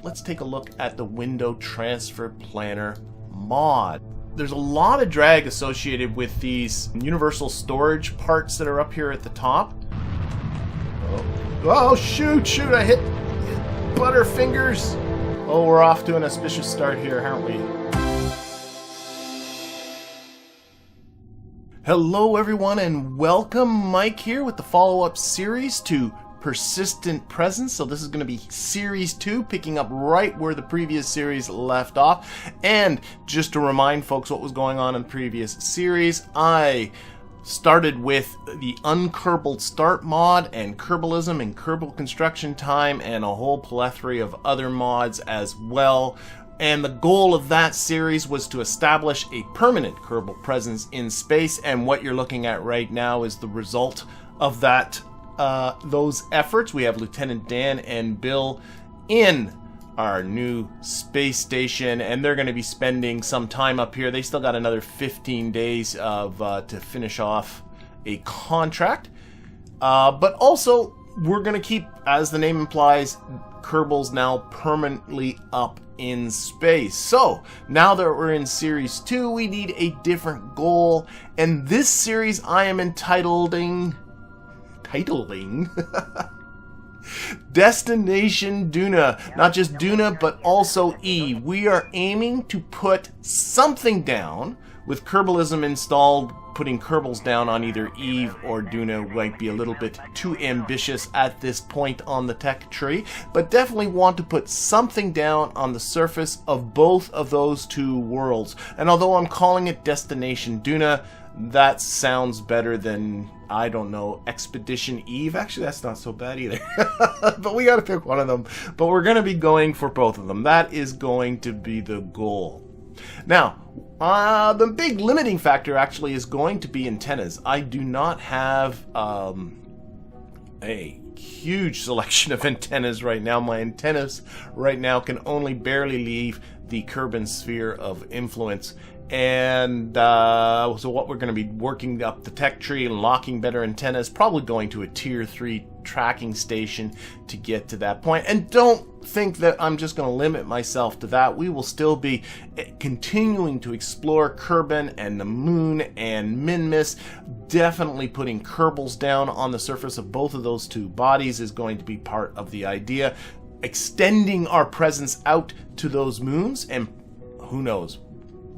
let's take a look at the Window Transfer Planner mod. There's a lot of drag associated with these universal storage parts that are up here at the top. Oh shoot, I hit Butterfingers. Oh, we're off to an auspicious start here, aren't we? Hello everyone and welcome. Mike here with the follow-up series to Persistent Presence. So this is going to be series 2, picking up right where the previous series left off. And just to remind folks what was going on in the previous series, I started with the Unkerbal Start mod and Kerbalism and Kerbal Construction Time and a whole plethora of other mods as well. And the goal of that series was to establish a permanent Kerbal presence in space, and what you're looking at right now is the result of that those efforts. We have Lieutenant Dan and Bill in our new space station, and they're going to be spending some time up here. They still got another 15 days of to finish off a contract, but also we're going to keep, as the name implies, Kerbal's now permanently up in space. So now that we're in series 2, we need a different goal, and this series I am titling Destination Duna. Not just Duna, but also Eve. We are aiming to put something down with Kerbalism installed. Putting Kerbals down on either Eve or Duna might be a little bit too ambitious at this point on the tech tree, but definitely want to put something down on the surface of both of those two worlds. And although I'm calling it Destination Duna, that sounds better than, I don't know, Expedition Eve. Actually, that's not so bad either. But we gotta pick one of them. But we're gonna be going for both of them. That is going to be the goal. Now, the big limiting factor actually is going to be antennas. I do not have a huge selection of antennas right now. My antennas right now can only barely leave the Kerbin sphere of influence. And so what we're going to be working up the tech tree and locking better antennas, probably going to a tier 3 tracking station to get to that point. And don't think that I'm just going to limit myself to that. We will still be continuing to explore Kerbin and the moon and Minmus. Definitely putting Kerbals down on the surface of both of those two bodies is going to be part of the idea. Extending our presence out to those moons, and who knows,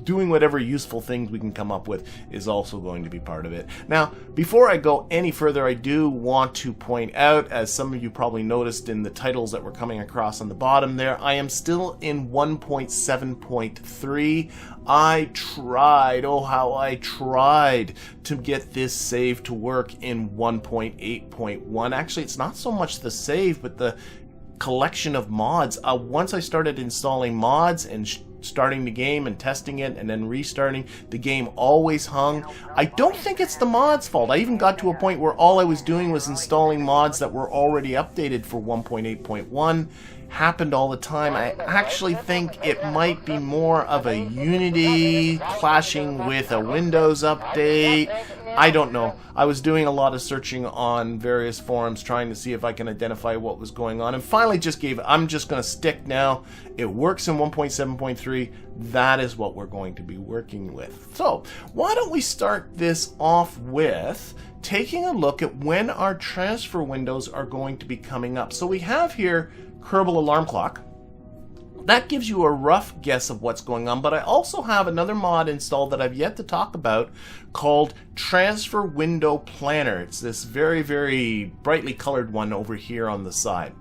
doing whatever useful things we can come up with is also going to be part of it. Now, before I go any further, I do want to point out, as some of you probably noticed in the titles that were coming across on the bottom there, I am still in 1.7.3. I tried, oh how I tried to get this save to work in 1.8.1. Actually, it's not so much the save, but the collection of mods. Once I started installing mods and starting the game and testing it and then restarting, the game always hung. I don't think it's the mods' fault. I even got to a point where all I was doing was installing mods that were already updated for 1.8.1. Happened all the time. I actually think it might be more of a Unity clashing with a Windows update. I don't know. I was doing a lot of searching on various forums trying to see if I can identify what was going on, and finally just gave it. I'm just going to stick now. It works in 1.7.3. That is what we're going to be working with. So why don't we start this off with taking a look at when our transfer windows are going to be coming up. So we have here Kerbal Alarm Clock. That gives you a rough guess of what's going on, but I also have another mod installed that I've yet to talk about called Transfer Window Planner. It's this very, very brightly colored one over here on the side.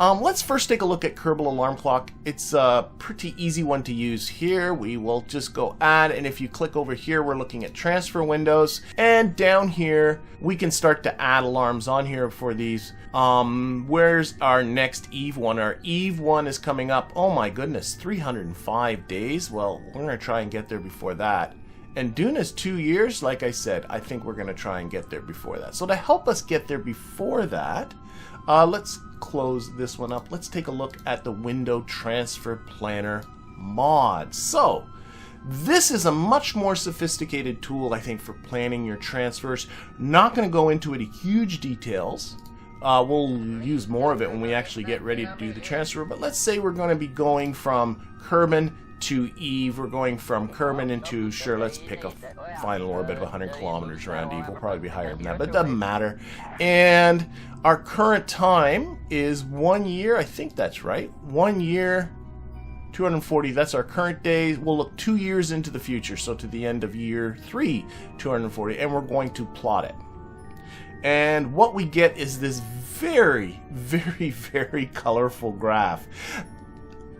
Let's first take a look at Kerbal Alarm Clock. It's a pretty easy one to use here. We will just go add, and if you click over here, we're looking at transfer windows, and down here we can start to add alarms on here for these. Where's our next Eve one? Our Eve one is coming up, oh my goodness, 305 days. Well, we're gonna try and get there before that. And Duna's 2 years. Like I said, I think we're gonna try and get there before that. So to help us get there before that, let's close this one up. Let's take a look at the Window Transfer Planner mod. So this is a much more sophisticated tool, I think, for planning your transfers. Not going to go into it in huge details, we'll use more of it when we actually get ready to do the transfer. But let's say we're going to be going from Kerbin to Eve. We're going from Kerbin into, sure, let's pick a final orbit of 100 kilometers around Eve. We'll probably be higher than that, but it doesn't matter. And our current time is 1 year. I think that's right. 1 year, 240. That's our current day. We'll look 2 years into the future, so to the end of year 3, 240, and we're going to plot it. And what we get is this very, very, very colorful graph.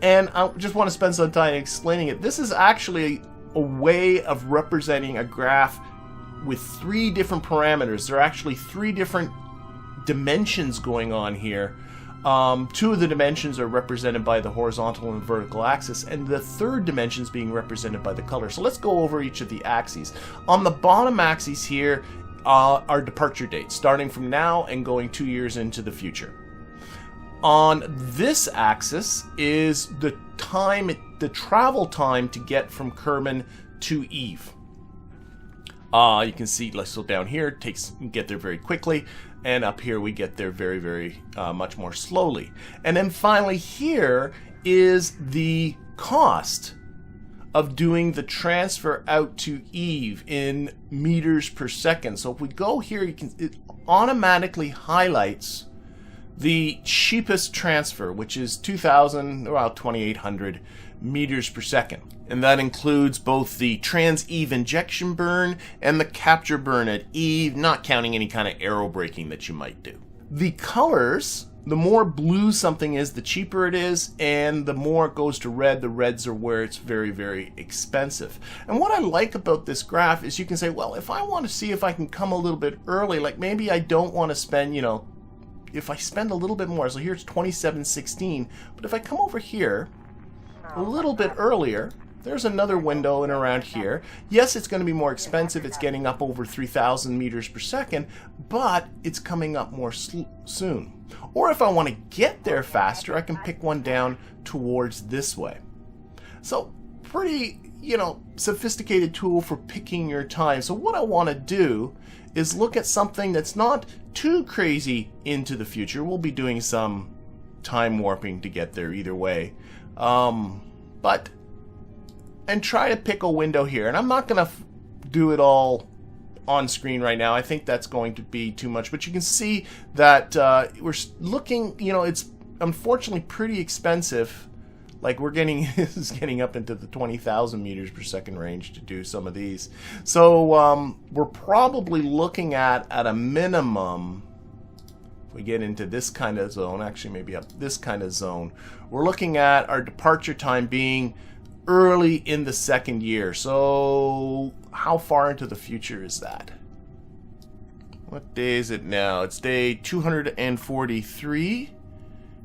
And I just want to spend some time explaining it. This is actually a way of representing a graph with 3 different parameters. There are actually 3 different dimensions going on here. 2 of the dimensions are represented by the horizontal and vertical axis, and the 3rd dimension is being represented by the color. So let's go over each of the axes. On the bottom axis here are departure dates, starting from now and going 2 years into the future. On this axis is the time, the travel time to get from Kerbin to Eve. You can see, so down here, you get there very quickly, and up here we get there very, very much more slowly. And then finally here is the cost of doing the transfer out to Eve in meters per second. So if we go here, it automatically highlights the cheapest transfer, which is 2,000, about 2,800 meters per second. And that includes both the trans-Eve injection burn and the capture burn at Eve, not counting any kind of aero braking that you might do. The colors, the more blue something is, the cheaper it is, and the more it goes to red, the reds are where it's very, very expensive. And what I like about this graph is you can say, well, if I want to see if I can come a little bit early, like maybe I don't want to spend, if I spend a little bit more, so here it's 27.16, but if I come over here a little bit earlier, there's another window in around here. Yes, it's going to be more expensive. It's getting up over 3,000 meters per second, but it's coming up more soon. Or if I want to get there faster, I can pick one down towards this way. So pretty, sophisticated tool for picking your time. So what I want to do is look at something that's not too crazy into the future. We'll be doing some time warping to get there either way. And try to pick a window here. And I'm not going to do it all on screen right now. I think that's going to be too much. But you can see that we're looking, it's unfortunately pretty expensive. Like this is getting up into the 20,000 meters per second range to do some of these. So we're probably looking at a minimum, if we get into this kind of zone, actually maybe up this kind of zone, we're looking at our departure time being early in the 2nd year. So how far into the future is that? What day is it now? It's day 243.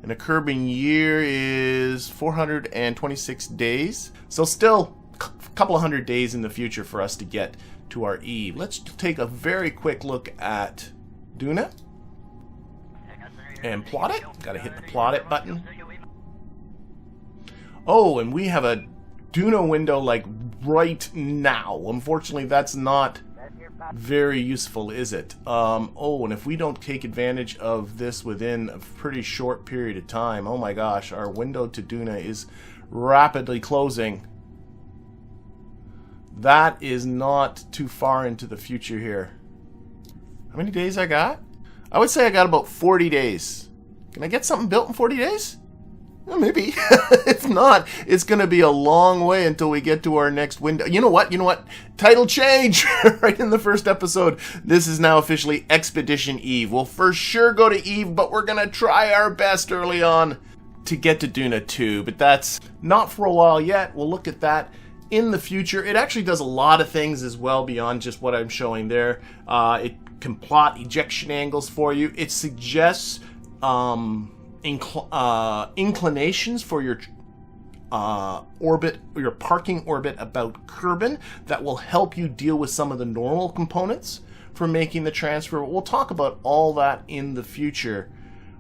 And a Kerbin year is 426 days. So still a couple of hundred days in the future for us to get to our Eve. Let's take a very quick look at Duna. And plot it. Gotta hit the plot it button. Oh, and we have a Duna window like right now. Unfortunately, that's not very useful, is it? Oh, and if we don't take advantage of this within a pretty short period of time, oh my gosh, our window to Duna is rapidly closing. That is not too far into the future here. How many days I got? I would say I got about 40 days. Can I get something built in 40 days? Well, maybe. If not, it's going to be a long way until we get to our next window. You know what? Title change! Right in the first episode. This is now officially Expedition Eve. We'll for sure go to Eve, but we're going to try our best early on to get to Duna 2. But that's not for a while yet. We'll look at that in the future. It actually does a lot of things as well beyond just what I'm showing there. It can plot ejection angles for you. It suggests inclinations for your orbit, or your parking orbit about Kerbin, that will help you deal with some of the normal components for making the transfer. We'll talk about all that in the future.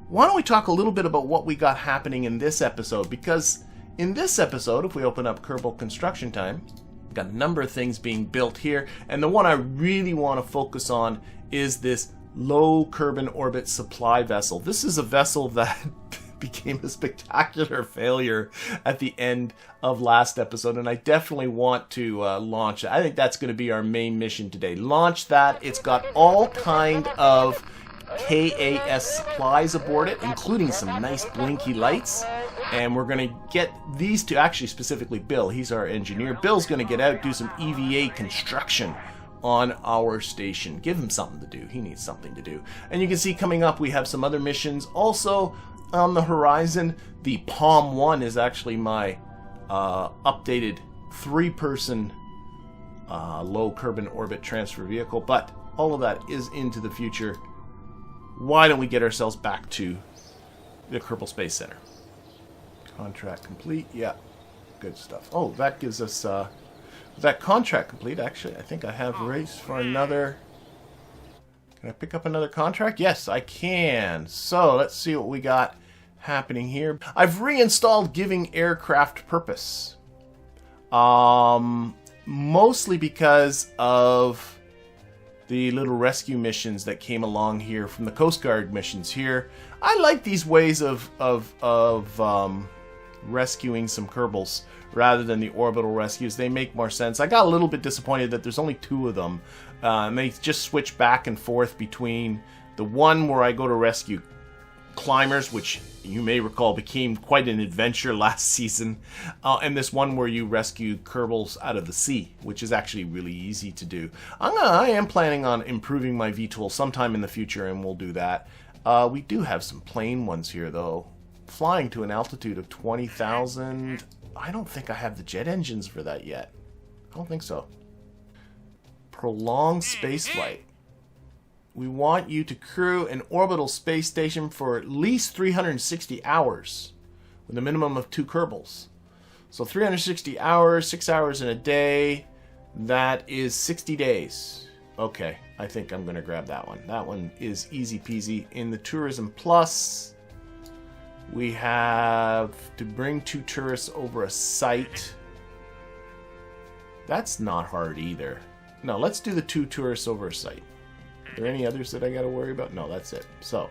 Why don't we talk a little bit about what we got happening in this episode? Because in this episode, if we open up Kerbal Construction time, got a number of things being built here, and the one I really want to focus on is this low Kerbin orbit supply vessel. This is a vessel that became a spectacular failure at the end of last episode, and I definitely want to launch it. I think that's going to be our main mission today. Launch that. It's got all kind of KAS supplies aboard it, including some nice blinky lights, and we're going to get these to, actually specifically Bill, he's our engineer. Bill's going to get out, do some EVA construction on our station. Give him something to do. He needs something to do. And you can see coming up we have some other missions also on the horizon. The Palm 1 is actually my updated 3-person low Kerbin orbit transfer vehicle, but all of that is into the future. Why don't we get ourselves back to the Kerbal Space Center? Contract complete. Yeah, good stuff. Oh, that gives us that contract complete. Actually, I think I have race for another. Can I pick up another contract? Yes, I can. So let's see what we got happening here. I've reinstalled Giving Aircraft Purpose. Mostly because of the little rescue missions that came along here from the Coast Guard missions here. I like these ways of rescuing some Kerbals rather than the orbital rescues. They make more sense. I got a little bit disappointed that there's only 2 of them. And they just switch back and forth between the one where I go to rescue climbers, which you may recall became quite an adventure last season, and this one where you rescue Kerbals out of the sea, which is actually really easy to do. I am planning on improving my VTOL sometime in the future, and we'll do that. We do have some plain ones here, though. Flying to an altitude of 20,000. I don't think I have the jet engines for that yet. I don't think so. Prolonged spaceflight. We want you to crew an orbital space station for at least 360 hours with a minimum of 2 Kerbals. So 360 hours, 6 hours in a day, that is 60 days. Okay, I think I'm going to grab that one. That one is easy peasy. In the Tourism Plus, we have to bring 2 tourists over a site. That's not hard either. No, let's do the 2 tourists over a site. Are there any others that I got to worry about? No, that's it. So,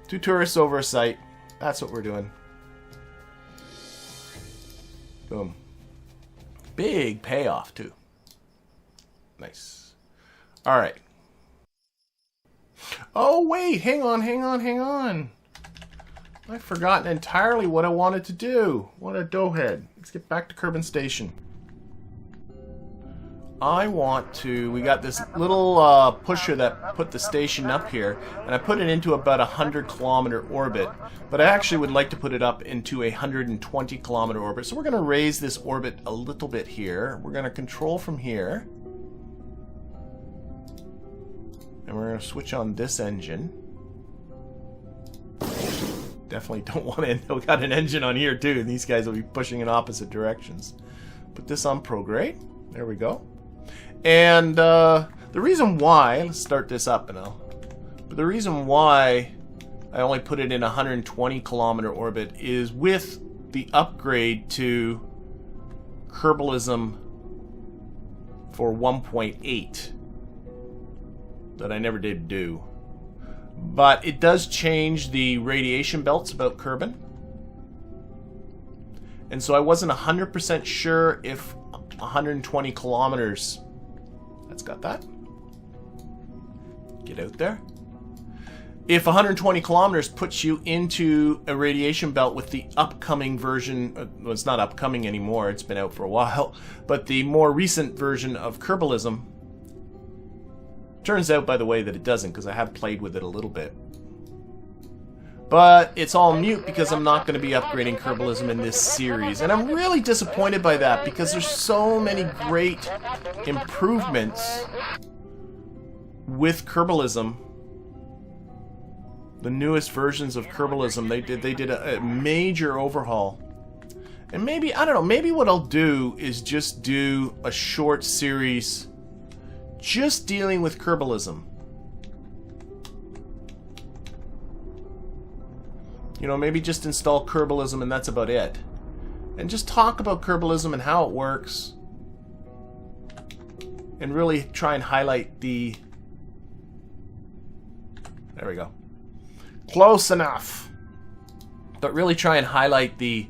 2 tourists over a site. That's what we're doing. Boom. Big payoff, too. Nice. All right. Oh, wait. Hang on. I've forgotten entirely what I wanted to do. What a doughhead. Let's get back to Kerbin Station. We got this little pusher that put the station up here, and I put it into about a 100-kilometer orbit, but I actually would like to put it up into a 120-kilometer orbit. So we're going to raise this orbit a little bit here. We're going to control from here, and we're going to switch on this engine. Definitely don't want to. We got an engine on here too, and these guys will be pushing in opposite directions. Put this on prograde. There we go. And the reason why, let's start this up now. But the reason why I only put it in a 120-kilometer orbit is with the upgrade to Kerbalism for 1.8 that I never did do. But it does change the radiation belts about Kerbin. And so I wasn't 100% sure if 120 kilometers... That's got that. Get out there. If 120 kilometers puts you into a radiation belt with the upcoming version... well, it's not upcoming anymore. It's been out for a while. But the more recent version of Kerbalism... Turns out, by the way, that it doesn't, because I have played with it a little bit. But it's all mute because I'm not going to be upgrading Kerbalism in this series. And I'm really disappointed by that because there's so many great improvements with Kerbalism. The newest versions of Kerbalism, they did a major overhaul. And maybe, I don't know, maybe what I'll do is just do a short series just dealing with Kerbalism. You know, maybe just install Kerbalism and that's about it. And just talk about Kerbalism and how it works. And really try and highlight the There we go. Close enough. But really try and highlight the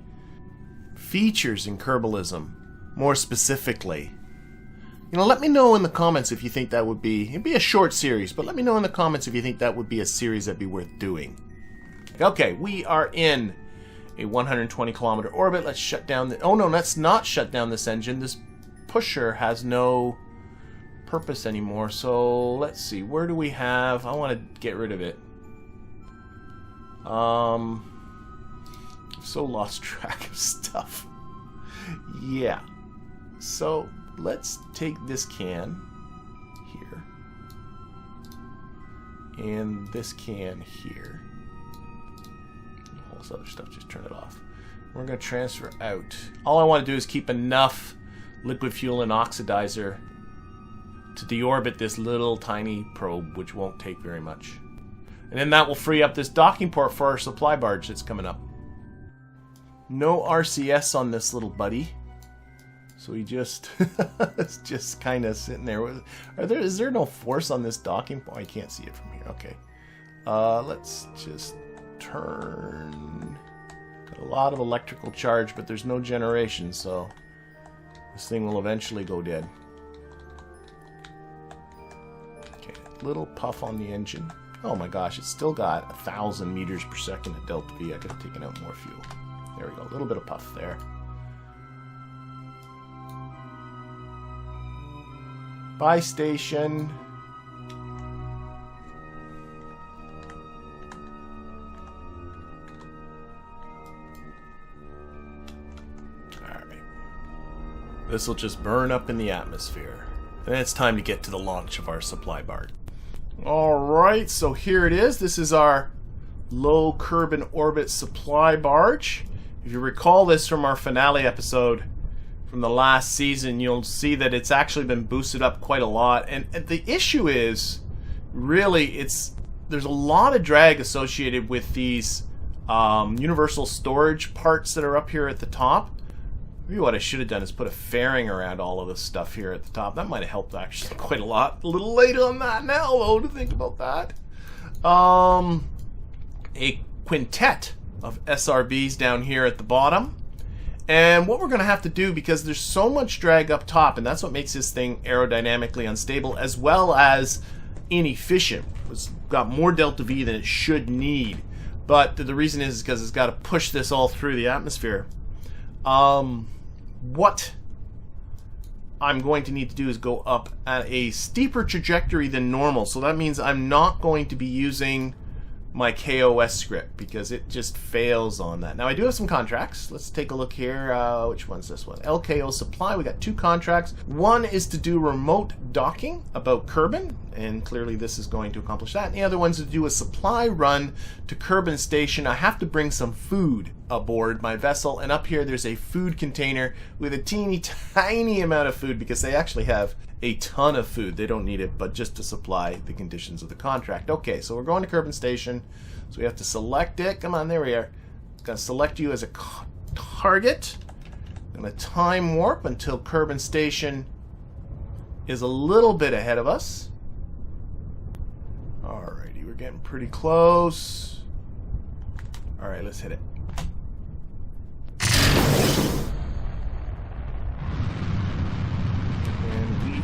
features in Kerbalism more specifically. You know, let me know in the comments if you think that would be... It'd be a short series, but let me know in the comments if you think that would be a series that'd be worth doing. Okay, we are in a 120-kilometer orbit. Let's shut down the... Oh, no, let's not shut down this engine. This pusher has no purpose anymore. So, let's see. Where do we have... I want to get rid of it. I've so lost track of stuff. Yeah. So, let's take this can here. And this can here. All this other stuff, just turn it off. We're going to transfer out. All I want to do is keep enough liquid fuel and oxidizer to deorbit this little tiny probe, which won't take very much. And then that will free up this docking port for our supply barge that's coming up. No RCS on this little buddy. So he just it's just kind of sitting there. Is there no force on this docking port? I can't see it from here. Okay. Let's just turn. Got a lot of electrical charge, but there's no generation, so this thing will eventually go dead. Okay, little puff on the engine. Oh my gosh, it's still got 1,000 meters per second at delta V. I could have taken out more fuel. There we go, a little bit of puff there. Bye, station. Alright. This will just burn up in the atmosphere. Then it's time to get to the launch of our supply barge. Alright, so here it is. This is our low Kerbin orbit supply barge. If you recall this from our finale episode from the last season, you'll see that it's actually been boosted up quite a lot. And the issue is, really, there's a lot of drag associated with these universal storage parts that are up here at the top. Maybe what I should have done is put a fairing around all of this stuff here at the top. That might have helped actually quite a lot. A little late on that now, though, to think about that. A quintet of SRBs down here at the bottom. And what we're going to have to do, because there's so much drag up top, and that's what makes this thing aerodynamically unstable as well as inefficient. It's got more delta V than it should need. But the reason is because it's got to push this all through the atmosphere. What I'm going to need to do is go up at a steeper trajectory than normal. So that means I'm not going to be using my KOS script because it just fails on that. Now I do have some contracts. Let's take a look here. Which one's this one? LKO Supply. We got 2 contracts. One is to do remote docking about Kerbin, and clearly this is going to accomplish that. And the other one's to do a supply run to Kerbin Station. I have to bring some food aboard my vessel, and up here there's a food container with a teeny tiny amount of food because they actually have a ton of food. They don't need it, but just to supply the conditions of the contract. Okay, so we're going to Kerbin Station, so we have to select it. Come on, there we are. Gonna select you as a target. I'm gonna time warp until Kerbin Station is a little bit ahead of us. Alrighty, we're getting pretty close. Alright, let's hit it.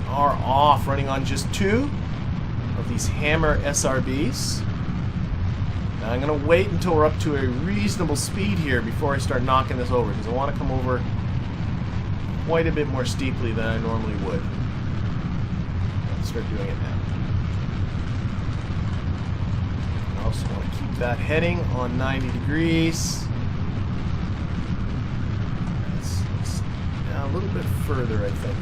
Are off, running on just 2 of these Hammer SRBs. Now I'm going to wait until we're up to a reasonable speed here before I start knocking this over, because I want to come over quite a bit more steeply than I normally would. Let's start doing it now. I also want to keep that heading on 90 degrees. Let's down a little bit further, I think.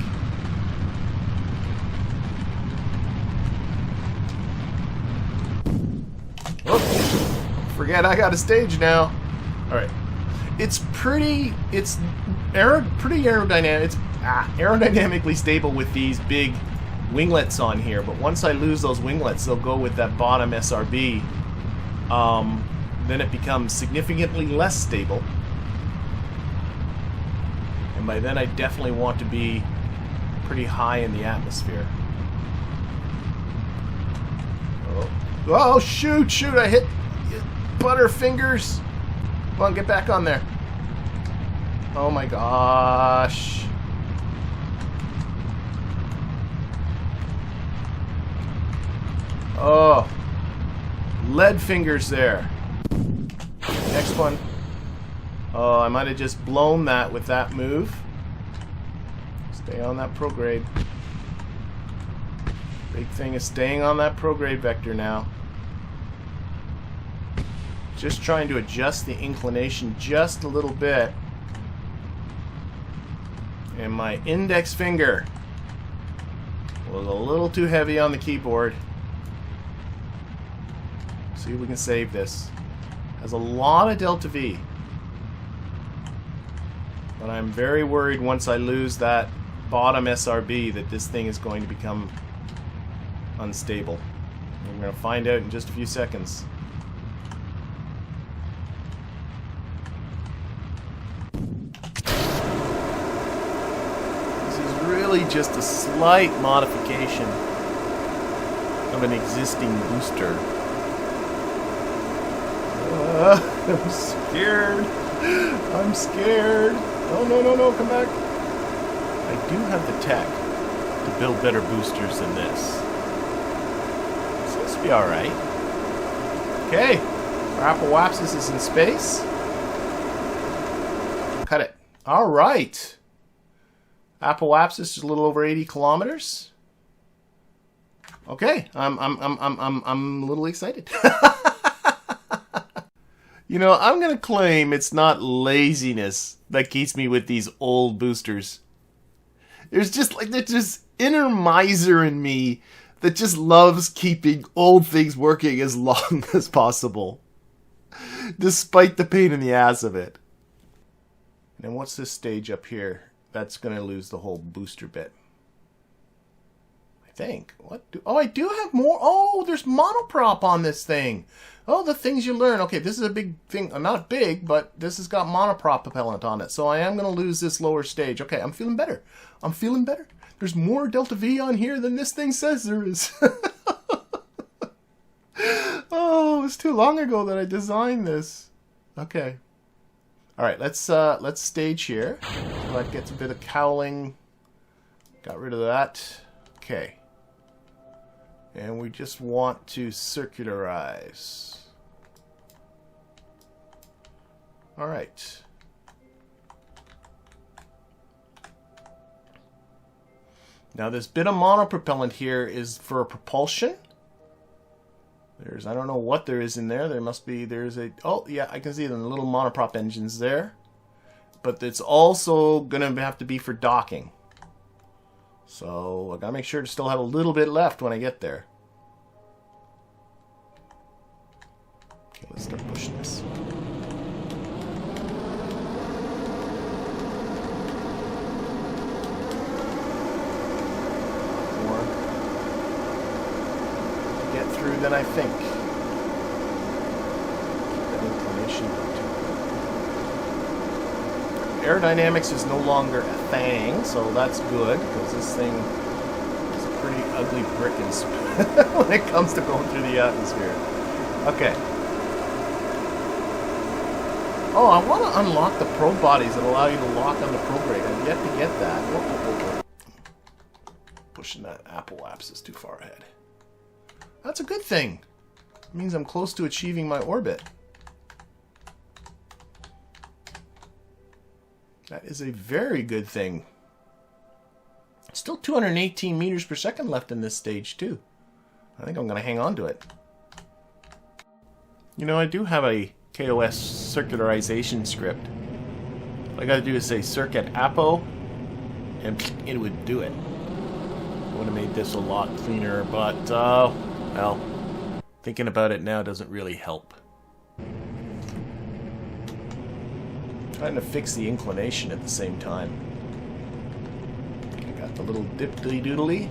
Forget I got a stage now. Alright. It's pretty aerodynamic. It's aerodynamically stable with these big winglets on here, but once I lose those winglets, they'll go with that bottom SRB. Then it becomes significantly less stable. And by then I definitely want to be pretty high in the atmosphere. Oh. Oh, shoot, shoot, I hit Butterfingers. Come on, get back on there. Oh my gosh. Oh. Lead fingers there. Next one. Oh, I might have just blown that with that move. Stay on that prograde. Big thing is staying on that prograde vector now. Just trying to adjust the inclination just a little bit. And my index finger was a little too heavy on the keyboard. See if we can save this. Has a lot of delta V. But I'm very worried once I lose that bottom SRB that this thing is going to become unstable. We're going to find out in just a few seconds. This is really just a slight modification of an existing booster. I'm scared. I'm scared. Oh, no, no, no, come back. I do have the tech to build better boosters than this. Seems to be alright. Okay. Our Appalachia is in space. Cut it. Alright. Appalachia is a little over 80 kilometers. Okay. I'm a little excited. You know, I'm going to claim it's not laziness that keeps me with these old boosters. There's just like, there's this inner miser in me that just loves keeping old things working as long as possible. Despite the pain in the ass of it. And what's this stage up here? That's going to lose the whole booster bit. I think. Oh, I do have more. Oh, there's monoprop on this thing. Oh, the things you learn. Okay, this is a big thing. Not big, but this has got monoprop propellant on it. So I am going to lose this lower stage. Okay, I'm feeling better. I'm feeling better. There's more delta V on here than this thing says there is. Oh, it was too long ago that I designed this. Okay. All right, let's stage here. So that gets a bit of cowling. Got rid of that. Okay. And we just want to circularize. All right. Now this bit of monopropellant here is for propulsion. I don't know what there is in there. There's a, oh yeah, I can see the little monoprop engines there. But it's also going to have to be for docking. So I gotta make sure to still have a little bit left when I get there. Okay, let's start pushing this. More to get through than I think. Keep that inclination. Aerodynamics is no longer a thing, so that's good, because this thing is a pretty ugly brick when it comes to going through the atmosphere. Okay. Oh, I want to unlock the probe bodies that allow you to lock on the prograde. I've yet to get that. Whoa. Pushing that Appalachia too far ahead. That's a good thing. It means I'm close to achieving my orbit. That is a very good thing. Still 218 meters per second left in this stage, too. I think I'm going to hang on to it. You know, I do have a KOS circularization script. All I got to do is say circuit apo, and it would do it. Would have made this a lot cleaner, but, well, thinking about it now doesn't really help. Trying to fix the inclination at the same time. I got the little dipply-doodly.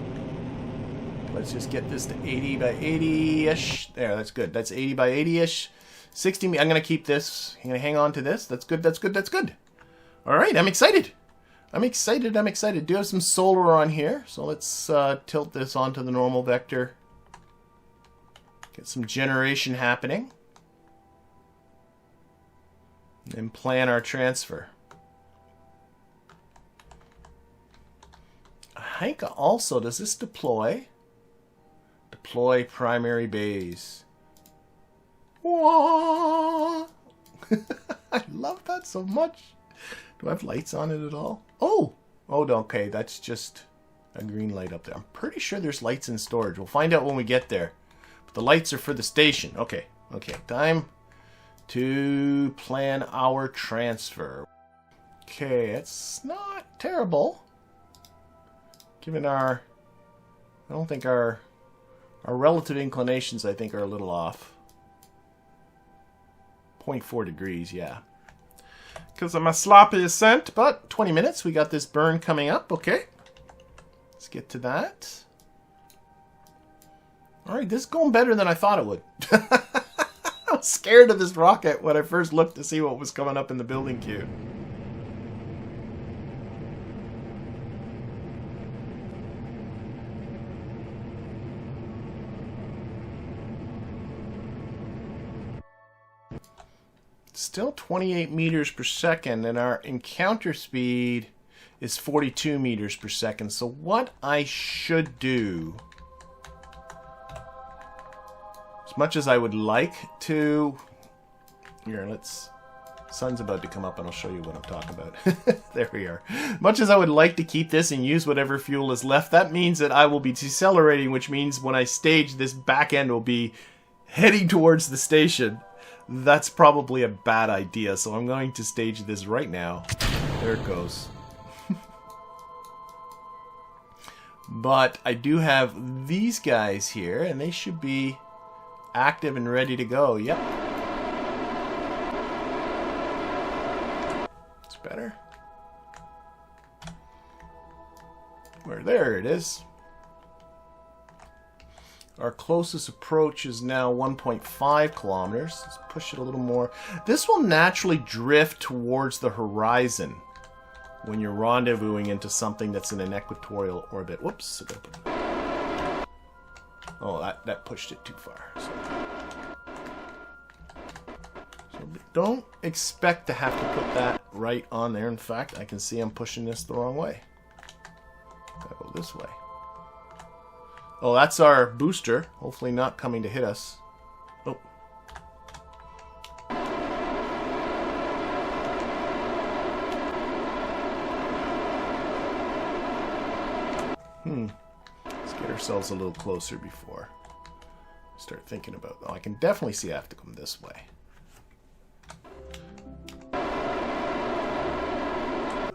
Let's just get this to 80 by 80-ish. There, that's good. That's 80 by 80-ish. 60. I'm going to keep this. I'm going to hang on to this. That's good. That's good. That's good. All right. I'm excited. I'm excited. I'm excited. Do have some solar on here. So let's tilt this onto the normal vector. Get some generation happening. And plan our transfer. I think also, does this deploy? Deploy primary bays. Wah! I love that so much. Do I have lights on it at all? Oh! Oh, okay, that's just a green light up there. I'm pretty sure there's lights in storage. We'll find out when we get there. But the lights are for the station. Okay, okay. Time to plan our transfer. Okay, it's not terrible. Given our... I don't think our relative inclinations, I think, are a little off. 0.4 degrees, yeah. Because of my sloppy ascent, but 20 minutes. We got this burn coming up. Okay. Let's get to that. Alright, this is going better than I thought it would. I was scared of this rocket when I first looked to see what was coming up in the building queue. Still 28 meters per second, and our encounter speed is 42 meters per second. So what I should do, as much as I would like to... Here, let's... Sun's about to come up and I'll show you what I'm talking about. There we are. Much as I would like to keep this and use whatever fuel is left, that means that I will be decelerating, which means when I stage, this back end will be heading towards the station. That's probably a bad idea, so I'm going to stage this right now. There it goes. But I do have these guys here, and they should be active and ready to go. Yep. It's better. Where there it is. Our closest approach is now 1.5 kilometers. Let's push it a little more. This will naturally drift towards the horizon when you're rendezvousing into something that's in an equatorial orbit. Whoops. Oh, that pushed it too far. So don't expect to have to put that right on there. In fact, I can see I'm pushing this the wrong way. Gotta go this way. Oh, that's our booster. Hopefully not coming to hit us. Oh. Let's get ourselves a little closer before we start thinking about... Oh, I can definitely see I have to come this way.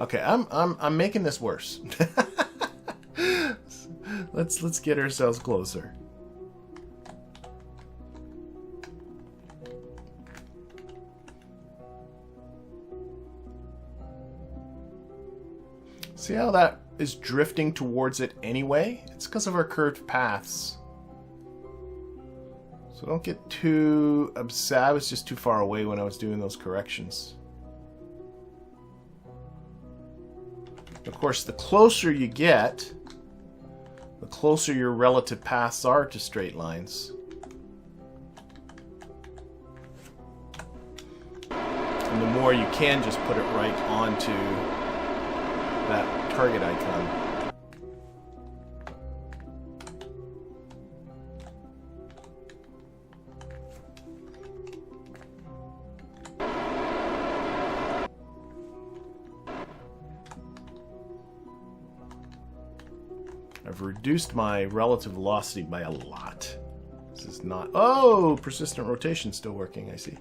Okay, I'm making this worse. Let's get ourselves closer. See how that is drifting towards it anyway? It's because of our curved paths. So don't get too upset. I was just too far away when I was doing those corrections. Of course, the closer you get, the closer your relative paths are to straight lines. And the more you can just put it right onto that target icon. I've reduced my relative velocity by a lot. This is not... Oh! Persistent rotation still working, I see.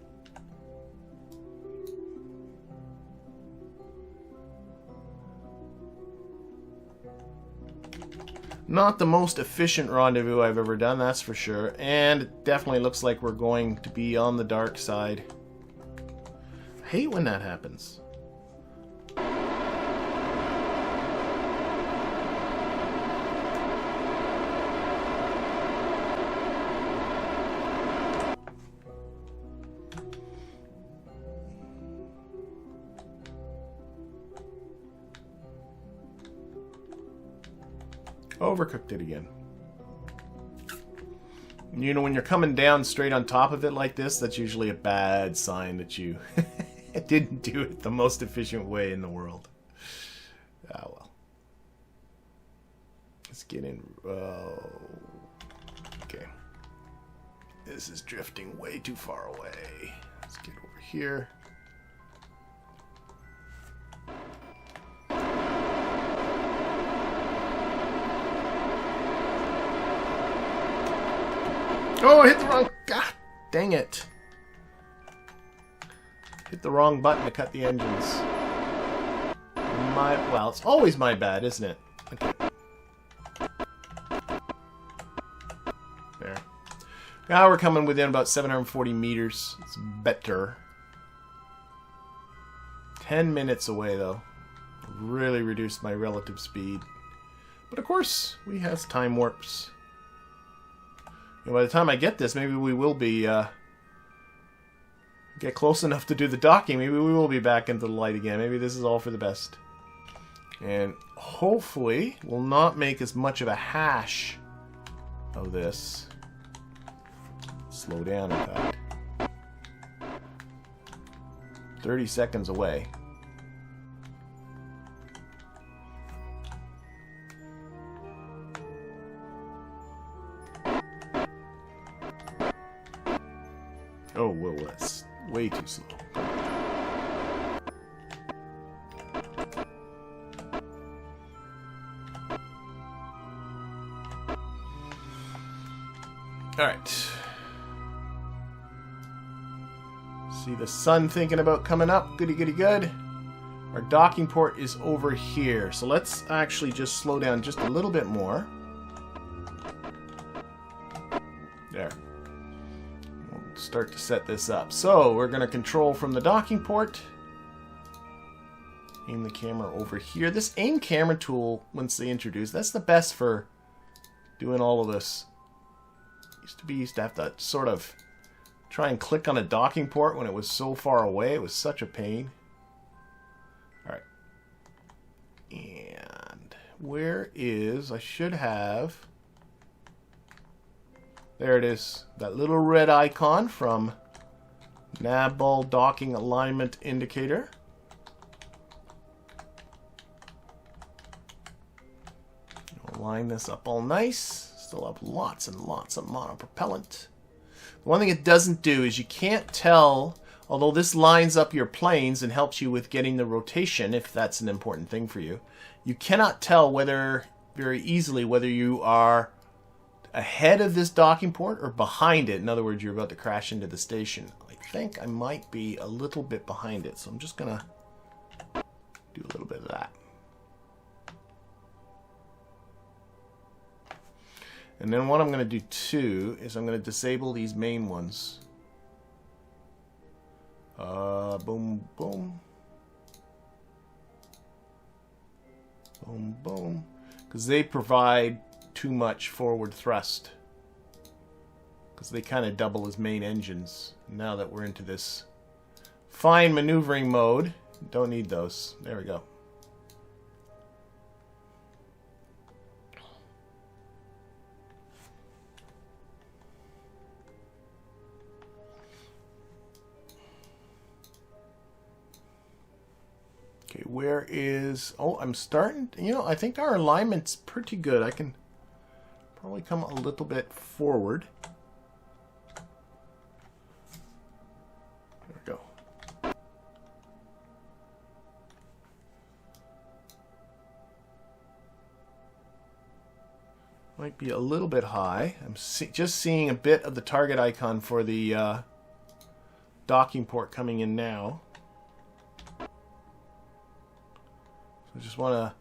Not the most efficient rendezvous I've ever done, that's for sure. And it definitely looks like we're going to be on the dark side. I hate when that happens. Overcooked it again. You know, when you're coming down straight on top of it like this, that's usually a bad sign that you didn't do it the most efficient way in the world. Ah, well. Let's get in. Oh, okay. This is drifting way too far away. Let's get over here. Oh, I hit the wrong... God dang it. Hit the wrong button to cut the engines. Well, it's always my bad, isn't it? Okay. There. Now we're coming within about 740 meters. It's better. 10 minutes away, though. Really reduced my relative speed. But of course, we have time warps. And by the time I get this, maybe we will be, get close enough to do the docking. Maybe we will be back into the light again. Maybe this is all for the best. And hopefully, we'll not make as much of a hash of this. Slow down, in fact. 30 seconds away. Oh, well, that's way too slow. Alright. See the sun thinking about coming up. Goody, goody, good. Our docking port is over here. So let's actually just slow down just a little bit more. There. Start to set this up. So we're going to control from the docking port. Aim the camera over here. This aim camera tool, once they introduced, that's the best for doing all of this. Used to have to sort of try and click on a docking port when it was so far away. It was such a pain. Alright. And where is... I should have... There it is. That little red icon from Nav-Ball Docking Alignment Indicator. We'll line this up all nice. Still have lots and lots of monopropellant. The one thing it doesn't do is you can't tell, although this lines up your planes and helps you with getting the rotation, if that's an important thing for you, you cannot tell very easily whether you are ahead of this docking port or behind it. In other words, you're about to crash into the station. I think I might be a little bit behind it, so I'm just going to do a little bit of that. And then what I'm going to do too is I'm going to disable these main ones. Boom, boom. Boom, boom. Because they provide too much forward thrust. Because they kind of double as main engines. Now that we're into this fine maneuvering mode, don't need those. There we go. Okay, where is... Oh, I'm starting... You know, I think our alignment's pretty good. I can probably come a little bit forward. There we go. Might be a little bit high. I'm just seeing a bit of the target icon for the docking port coming in now. I just want to...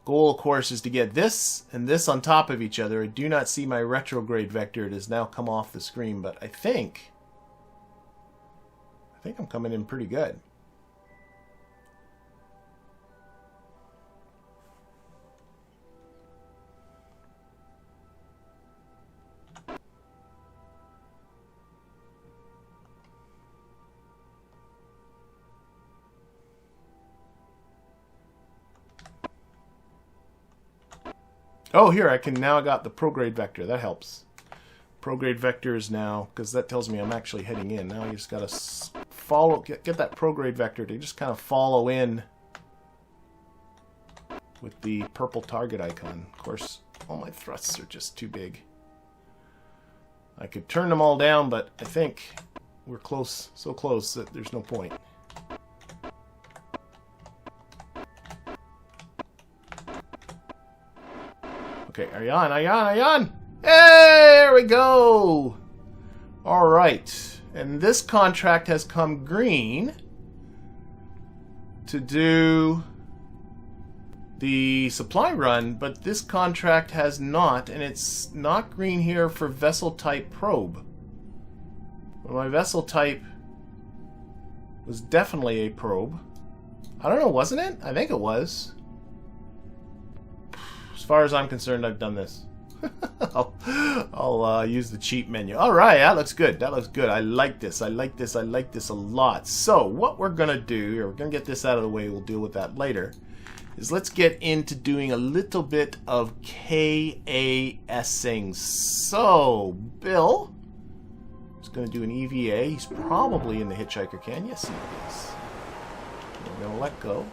Goal, of course, is to get this and this on top of each other. I do not see my retrograde vector. It has now come off the screen, but I think I'm coming in pretty good. Oh, here, I can now got the prograde vector. That helps. Prograde vectors now, because that tells me I'm actually heading in. Now you just gotta follow, get that prograde vector to just kind of follow in with the purple target icon. Of course, all my thrusts are just too big. I could turn them all down, but I think we're close, so close that there's no point. Okay, are you on? Are you on? Are you on? Hey, there we go! Alright, and this contract has come green to do the supply run, but this contract has not, and it's not green here for vessel type probe. Well, my vessel type was definitely a probe. I don't know, wasn't it? I think it was. As far as I'm concerned, I've done this. I'll use the cheat menu. Alright, that looks good. That looks good. I like this. I like this. I like this a lot. So, what we're going to do, or we're going to get this out of the way, we'll deal with that later, is let's get into doing a little bit of KASing. So, Bill is going to do an EVA. He's probably in the hitchhiker can. Yes, he is. We're going to let go.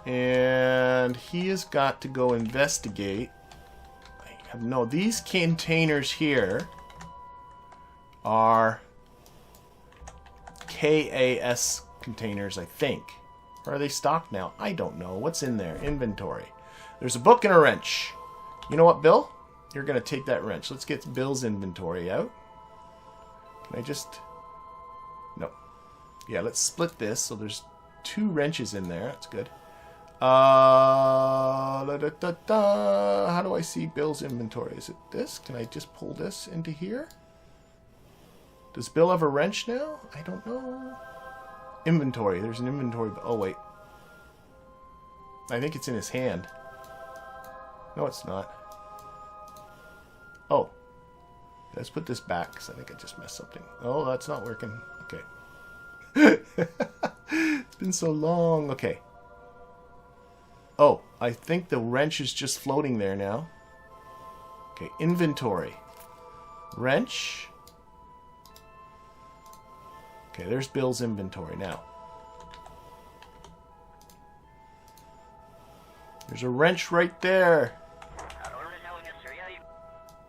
And he has got to go investigate. No, these containers here are KAS containers, I think. Or are they stocked now? I don't know. What's in there? Inventory. There's a book and a wrench. You know what, Bill? You're going to take that wrench. Let's get Bill's inventory out. Can I just... No. Yeah, let's split this. So there's 2 wrenches in there. That's good. How do I see Bill's inventory? Is it this? Can I just pull this into here? Does Bill have a wrench now? I don't know. Inventory. There's an inventory. Oh, wait. I think it's in his hand. No, it's not. Oh. Let's put this back, because I think I just messed something. Oh, that's not working. Okay. It's been so long. Okay. Oh, I think the wrench is just floating there now. Okay, inventory. Wrench. Okay, there's Bill's inventory now. There's a wrench right there.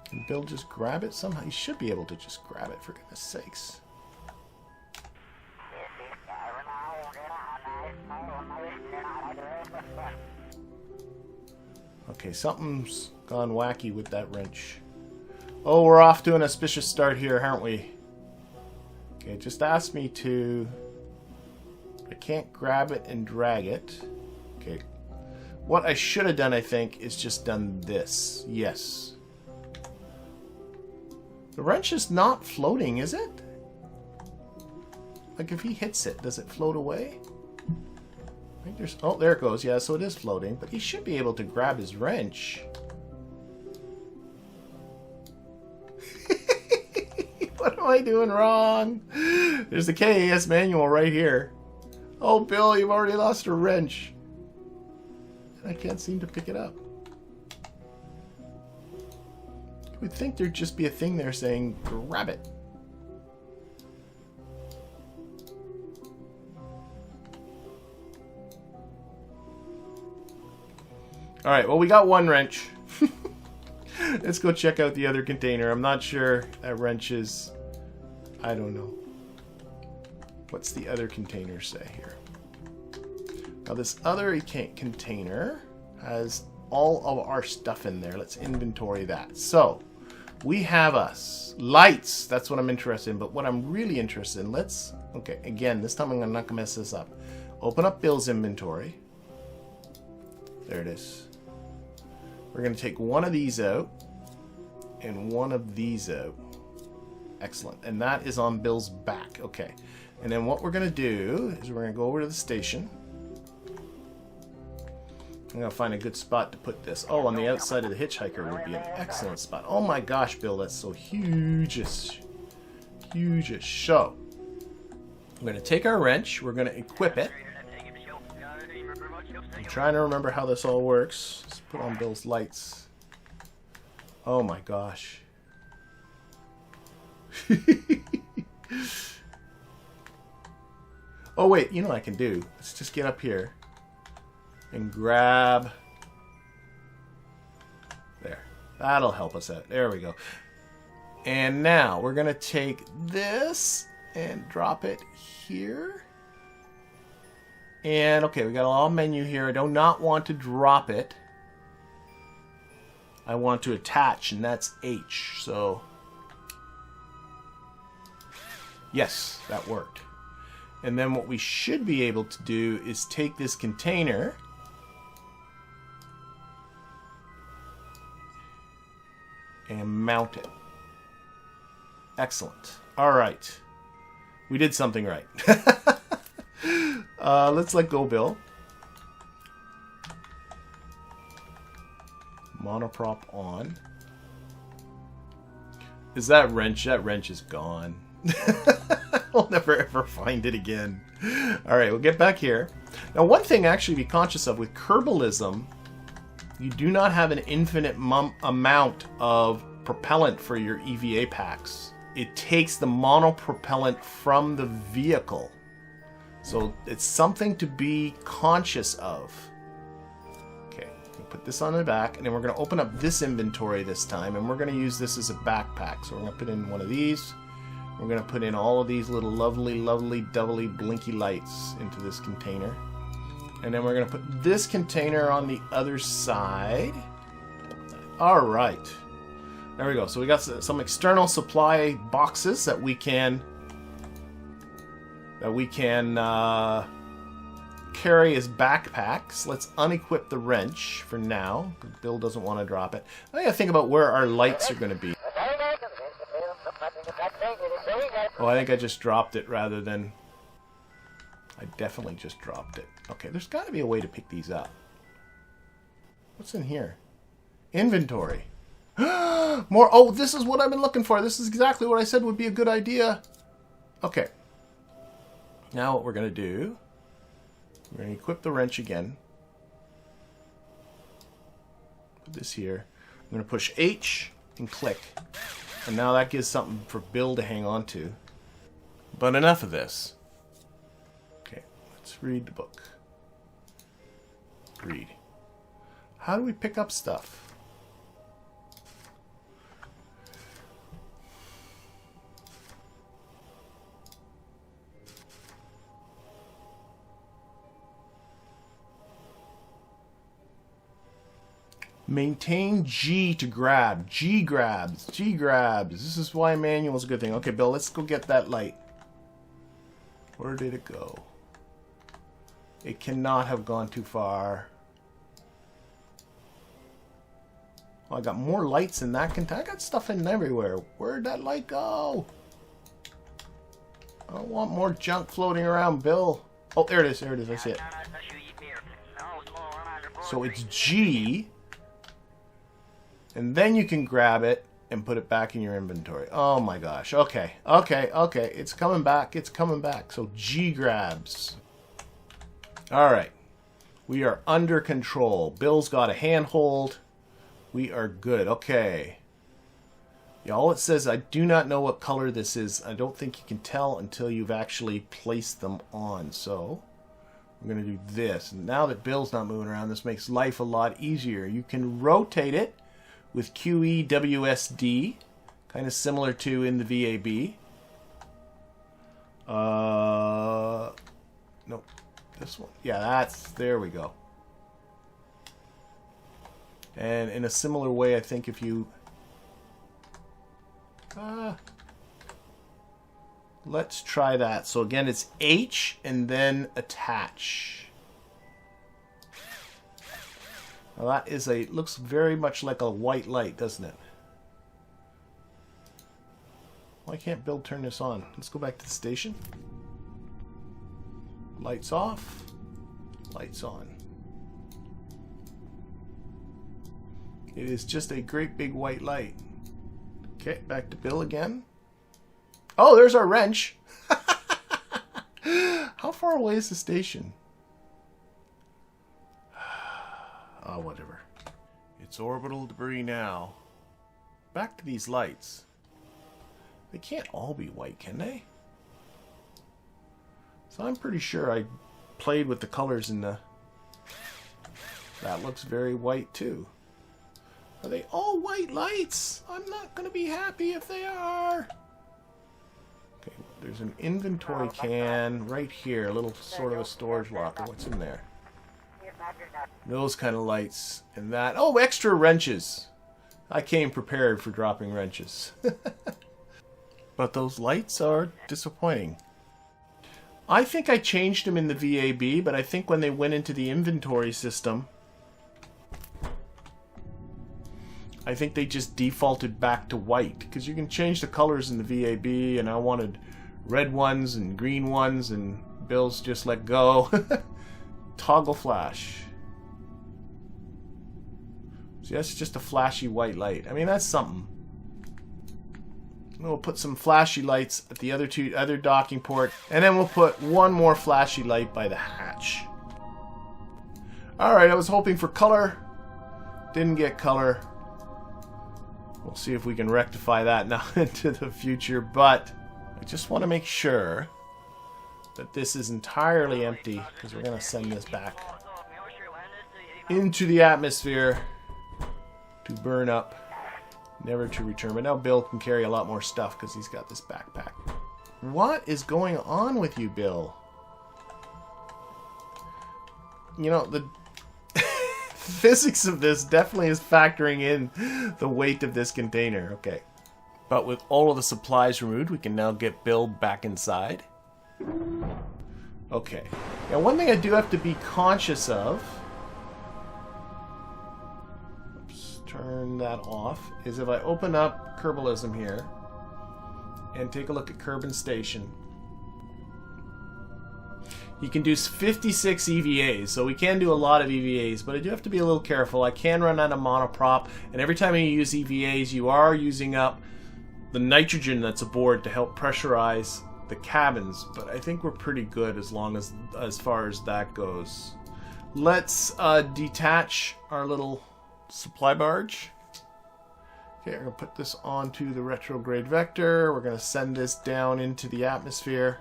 Can Bill just grab it somehow? He should be able to just grab it, for goodness sakes. Okay, something's gone wacky with that wrench. Oh, we're off to an auspicious start here, aren't we? Okay, just ask me to... I can't grab it and drag it. Okay. What I should have done, I think, is just done this. Yes. The wrench is not floating, is it? Like, if he hits it, does it float away? I think there's... Oh, there it goes. Yeah, so it is floating. But he should be able to grab his wrench. What am I doing wrong? There's the KAS manual right here. Oh, Bill, you've already lost a wrench. I can't seem to pick it up. You would think there'd just be a thing there saying, grab it. Alright, well, we got one wrench. Let's go check out the other container. I'm not sure that wrench is... I don't know. What's the other container say here? Now, this other container has all of our stuff in there. Let's inventory that. So, we have us. Lights. That's what I'm interested in. But what I'm really interested in, let's... Okay, again, this time I'm not going to mess this up. Open up Bill's inventory. There it is. We're going to take one of these out and one of these out. Excellent. And that is on Bill's back. Okay. And then what we're going to do is we're going to go over to the station. I'm going to find a good spot to put this. Oh, on the outside of the hitchhiker would be an excellent spot. Oh my gosh, Bill, that's so huge-ish. Huge-ish. So, we're going to take our wrench. We're going to equip it. I'm trying to remember how this all works. Let's put on Bill's lights. Oh my gosh. Oh wait, you know what I can do? Let's just get up here and grab... There. That'll help us out. There we go. And now we're going to take this and drop it here. And okay, we got a little menu here. I do not want to drop it. I want to attach, and that's H. So, yes, that worked. And then what we should be able to do is take this container and mount it. Excellent. All right. We did something right. Let's let go, Bill. Monoprop on. Is that wrench? That wrench is gone. We'll never ever find it again. Alright, we'll get back here. Now, one thing actually to be conscious of with Kerbalism, you do not have an infinite amount of propellant for your EVA packs. It takes the monopropellant from the vehicle. So it's something to be conscious of. Okay, we'll put this on the back, and then we're going to open up this inventory this time, and we're going to use this as a backpack. So we're going to put in one of these. We're going to put in all of these little lovely, lovely, doubly blinky lights into this container. And then we're going to put this container on the other side. All right. There we go. So we got some external supply boxes that we can carry as backpacks. Let's unequip the wrench for now. Bill doesn't want to drop it. I gotta think about where our lights are going to be. Oh, I think I just dropped it rather than... I definitely just dropped it. Okay, there's got to be a way to pick these up. What's in here? Inventory. More. Oh, this is what I've been looking for. This is exactly what I said would be a good idea. Okay. Now what we're going to do, we're going to equip the wrench again. Put this here. I'm going to push H and click. And now that gives something for Bill to hang on to. But enough of this. Okay, let's read the book. Read. How do we pick up stuff? Maintain G to grab. G grabs. G grabs. This is why manual is a good thing. Okay, Bill, let's go get that light. Where did it go? It cannot have gone too far. Oh, I got more lights in that container. I got stuff in everywhere. Where'd that light go? I don't want more junk floating around, Bill. Oh, there it is. There it is. I see it. So it's G. And then you can grab it and put it back in your inventory. Oh my gosh. Okay. Okay. Okay. It's coming back. It's coming back. So G grabs. All right. We are under control. Bill's got a handhold. We are good. Okay. Yeah, all it says, I do not know what color this is. I don't think you can tell until you've actually placed them on. So we're going to do this. And now that Bill's not moving around, this makes life a lot easier. You can rotate it with QEWSD, kind of similar to in the VAB. Nope, this one. Yeah, there we go. And in a similar way, I think if you... let's try that. So again, it's H and then attach. Now that is looks very much like a white light, doesn't it? Why can't Bill turn this on? Let's go back to the station. Lights off. Lights on. It is just a great big white light. Okay, back to Bill again. Oh, there's our wrench. How far away is the station? Oh, whatever. It's orbital debris now. back to these lights. They can't all be white, can they? So I'm pretty sure I played with the colors in the... That looks very white too. Are they all white lights? I'm not going to be happy if they are. Okay, there's an inventory can right here. A little sort of a storage locker. What's in there? Those kind of lights. And that... Oh, extra wrenches. I came prepared for dropping wrenches. But those lights are disappointing. I think I changed them in the VAB, but I think when they went into the inventory system, I think they just defaulted back to white. Because you can change the colors in the VAB, and I wanted red ones and green ones, and Bill's just let go. Toggle flash. See, that's just a flashy white light. I mean, that's something. We'll put some flashy lights at the other docking port, and then we'll put one more flashy light by the hatch. Alright, I was hoping for color. Didn't get color. We'll see if we can rectify that now into the future, but I just want to make sure that this is entirely empty, because we're going to send this back into the atmosphere to burn up, never to return. But now Bill can carry a lot more stuff because he's got this backpack. What is going on with you, Bill? You know, the physics of this definitely is factoring in the weight of this container. Okay. But with all of the supplies removed, we can now get Bill back inside. Okay. Now, one thing I do have to be conscious of, turn that off, is if I open up Kerbalism here and take a look at Kerbin Station, you can do 56 EVAs, so we can do a lot of EVAs, but I do have to be a little careful. I can run out of monoprop, and every time you use EVAs, you are using up the nitrogen that's aboard to help pressurize the cabins, but I think we're pretty good as far as that goes. Let's detach our little supply barge. Okay, we're going to put this onto the retrograde vector. We're going to send this down into the atmosphere.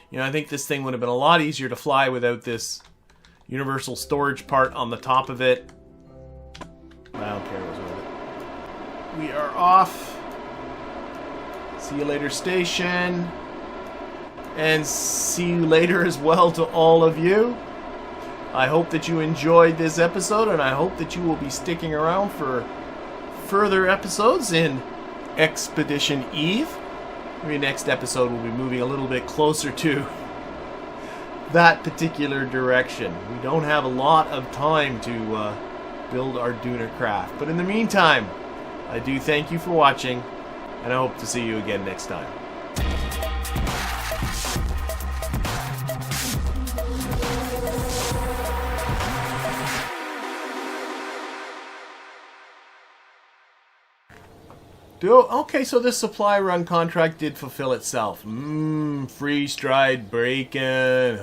You know, I think this thing would have been a lot easier to fly without this universal storage part on the top of it. I don't care what's with it. We are off. See you later, station. And see you later as well to all of you. I hope that you enjoyed this episode, and I hope that you will be sticking around for further episodes in Expedition Eve. Maybe next episode we'll be moving a little bit closer to that particular direction. We don't have a lot of time to build our Duna craft. But in the meantime, I do thank you for watching, and I hope to see you again next time. Okay, so this supply run contract did fulfill itself. Freeze stride breaking.